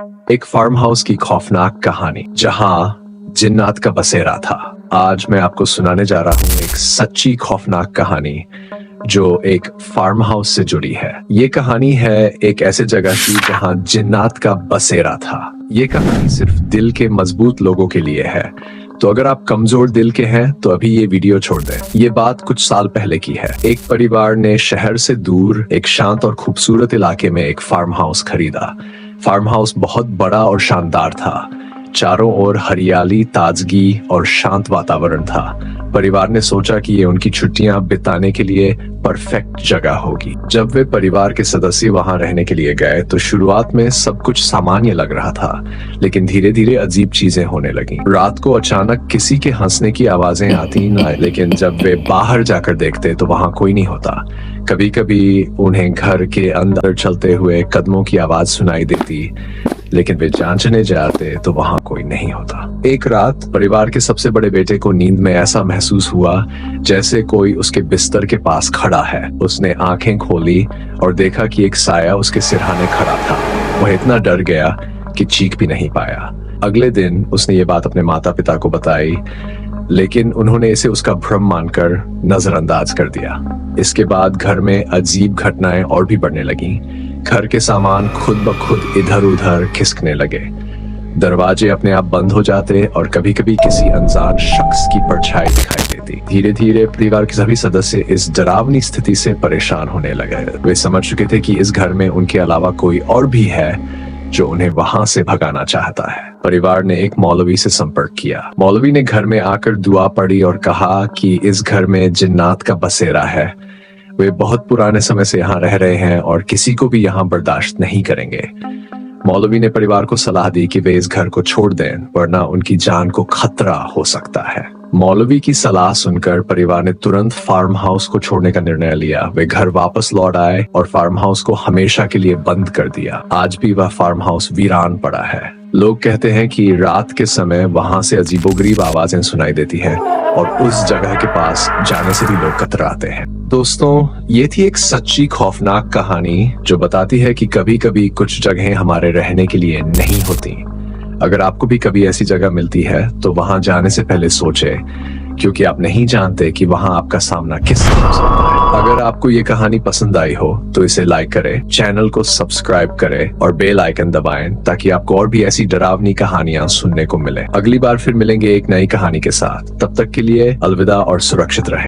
एक farm house की खौफनाक कहानी जहां जिन्नात का बसेरा था। आज मैं आपको सुनाने जा रहा हूं एक सच्ची खौफनाक कहानी जो एक फार्म हाउस से जुड़ी है। ये कहानी है एक ऐसे जगह की जहां जिन्नात का बसेरा था। ये कहानी सिर्फ दिल के मजबूत लोगों के लिए है, तो अगर आप कमजोर दिल के हैं तो अभी ये वीडियो छोड़ दें। ये बात कुछ साल पहले की है। एक परिवार ने शहर से दूर एक शांत और खूबसूरत इलाके में एक फार्म हाउस खरीदा। फार्म हाउस बहुत बड़ा और शानदार था। चारों ओर हरियाली, ताजगी और शांत वातावरण था। परिवार ने सोचा कि ये उनकी छुट्टियां बिताने के लिए परफेक्ट जगह होगी। जब वे परिवार के सदस्य वहां रहने के लिए गए तो शुरुआत में सब कुछ सामान्य लग रहा था, लेकिन धीरे धीरे अजीब चीजें होने लगी। रात को अचानक किसी के हंसने की आवाजें आती न, लेकिन जब वे बाहर जाकर देखते तो वहां कोई नहीं होता। कभी कभी उन्हें घर के अंदर चलते हुए कदमों की आवाज सुनाई देती, लेकिन वे जांचने जाते तो वहां कोई नहीं होता। एक रात परिवार के सबसे बड़े बेटे को नींद में ऐसा महसूस हुआ जैसे कोई उसके बिस्तर के पास खड़ा है। उसने आंखें खोली और देखा कि एक साया उसके सिरहाने खड़ा था। वह इतना डर गया कि चीख भी नहीं पाया। अगले दिन उसने ये बात अपने माता पिता को बताई, लेकिन उन्होंने इसे उसका भ्रम मानकर नजरअंदाज कर दिया। इसके बाद घर में अजीब घटनाएं और भी बढ़ने लगी। घर के सामान खुद ब खुद इधर उधर खिसकने लगे, दरवाजे अपने आप बंद हो जाते और कभी कभी किसी अनजान शख्स की परछाई दिखाई देती। धीरे धीरे परिवार के सभी सदस्य इस डरावनी स्थिति से परेशान होने लगे। वे समझ चुके थे कि इस घर में उनके अलावा कोई और भी है जो उन्हें वहां से भगाना चाहता है। परिवार ने एक मौलवी से संपर्क किया। मौलवी ने घर में आकर दुआ पढ़ी और कहा कि इस घर में जिन्नात का बसेरा है। वे बहुत पुराने समय से यहाँ रह रहे हैं और किसी को भी यहाँ बर्दाश्त नहीं करेंगे। मौलवी ने परिवार को सलाह दी कि वे इस घर को छोड़ दें, वरना उनकी जान को खतरा हो सकता है। मौलवी की सलाह सुनकर परिवार ने तुरंत फार्म हाउस को छोड़ने का निर्णय लिया। वे घर वापस लौट आए और फार्म हाउस को हमेशा के लिए बंद कर दिया। आज भी वह फार्म हाउस वीरान पड़ा है। लोग कहते हैं कि रात के समय वहां से अजीबोगरीब आवाजें सुनाई देती हैं और उस जगह के पास जाने से भी लोग कतराते हैं। दोस्तों, ये थी एक सच्ची खौफनाक कहानी जो बताती है कि कभी कभी कुछ जगहें हमारे रहने के लिए नहीं होती। अगर आपको भी कभी ऐसी जगह मिलती है तो वहां जाने से पहले सोचे, क्योंकि आप नहीं जानते कि वहां आपका सामना किससे हो सकता है। अगर आपको ये कहानी पसंद आई हो तो इसे लाइक करें, चैनल को सब्सक्राइब करें और बेल आइकन दबाएं ताकि आपको और भी ऐसी डरावनी कहानियां सुनने को मिले। अगली बार फिर मिलेंगे एक नई कहानी के साथ। तब तक के लिए अलविदा और सुरक्षित रहें।